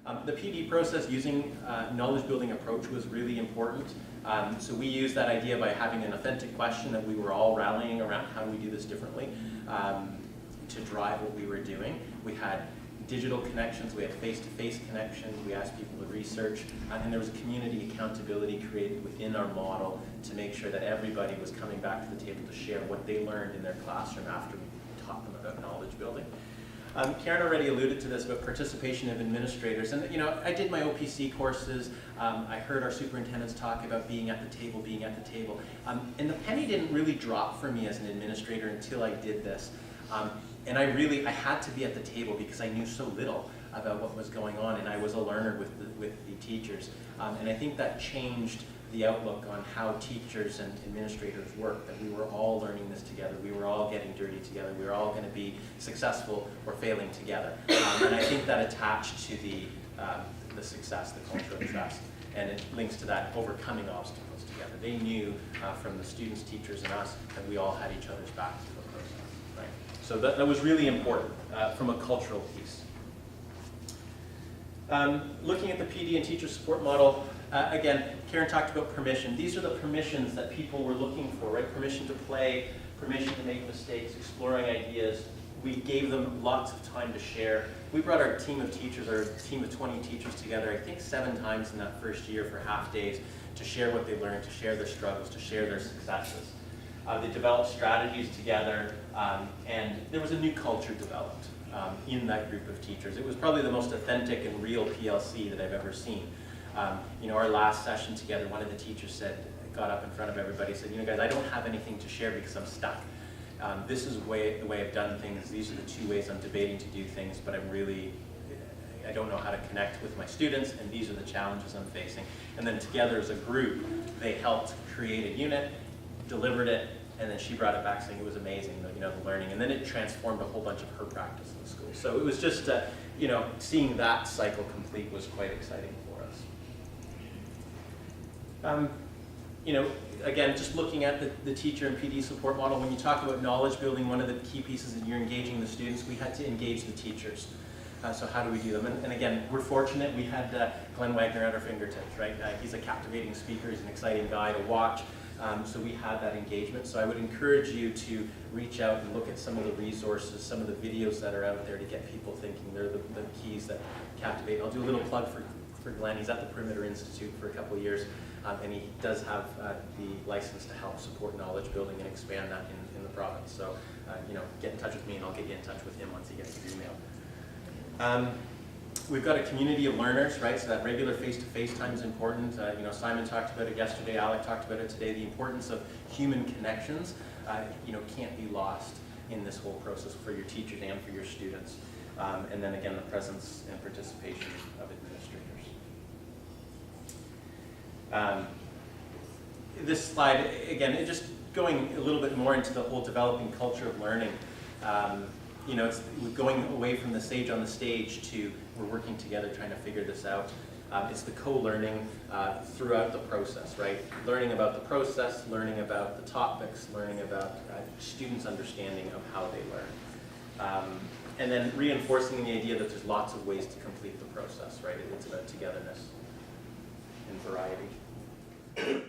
The PD process using knowledge building approach was really important. So we used that idea by having an authentic question that we were all rallying around, how do we do this differently, to drive what we were doing. We had digital connections, we had face-to-face connections, we asked people to research, and there was a community accountability created within our model to make sure that everybody was coming back to the table to share what they learned in their classroom after we taught them about knowledge building. Karen already alluded to this about participation of administrators, and I did my OPC courses. I heard our superintendents talk about being at the table, and the penny didn't really drop for me as an administrator until I did this. And I had to be at the table because I knew so little about what was going on, and I was a learner with the teachers. And I think that changed the outlook on how teachers and administrators work, that we were all learning this together, we were all getting dirty together, we were all going to be successful or failing together. And I think that attached to the success, the culture of trust, and it links to that overcoming obstacles together. They knew from the students, teachers, and us that we all had each other's backs through the process. Right? So that was really important from a cultural piece. Looking at the PD and teacher support model, again, Karen talked about permission. These are the permissions that people were looking for, right? Permission to play, permission to make mistakes, exploring ideas. We gave them lots of time to share. We brought our team of teachers, our team of 20 teachers together, I think 7 times in that first year for half days to share what they learned, to share their struggles, to share their successes. They developed strategies together, and there was a new culture developed in that group of teachers. It was probably the most authentic and real PLC that I've ever seen. Our last session together, one of the teachers got up in front of everybody and said, guys, I don't have anything to share because I'm stuck. This is the way I've done things. These are the 2 ways I'm debating to do things, but I don't know how to connect with my students, and these are the challenges I'm facing. And then together as a group, they helped create a unit, delivered it, and then she brought it back saying it was amazing, the learning. And then it transformed a whole bunch of her practice in the school. So it was just, seeing that cycle complete was quite exciting for us. Again, just looking at the teacher and PD support model, when you talk about knowledge building, one of the key pieces is you're engaging the students. We had to engage the teachers. So how do we do them? And again, we're fortunate. We had Glenn Wagner at our fingertips, right? He's a captivating speaker. He's an exciting guy to watch. So we had that engagement. So I would encourage you to reach out and look at some of the resources, some of the videos that are out there to get people thinking. They're the keys that captivate. I'll do a little plug for Glenn. He's at the Perimeter Institute for a couple of years, and he does have the license to help support knowledge building and expand that in the province. So, get in touch with me, and I'll get you in touch with him once he gets his email. We've got a community of learners, right? So that regular face-to-face time is important. Simon talked about it yesterday. Alec talked about it today. The importance of human connections, can't be lost in this whole process for your teachers and for your students. And then again, the presence and participation of administrators. This slide, again, it just going a little bit more into the whole developing culture of learning. It's going away from the sage on the stage to we're working together trying to figure this out. It's the co-learning throughout the process, right? Learning about the process, learning about the topics, learning about students' understanding of how they learn. And then reinforcing the idea that there's lots of ways to complete the process, right? It's about togetherness and variety.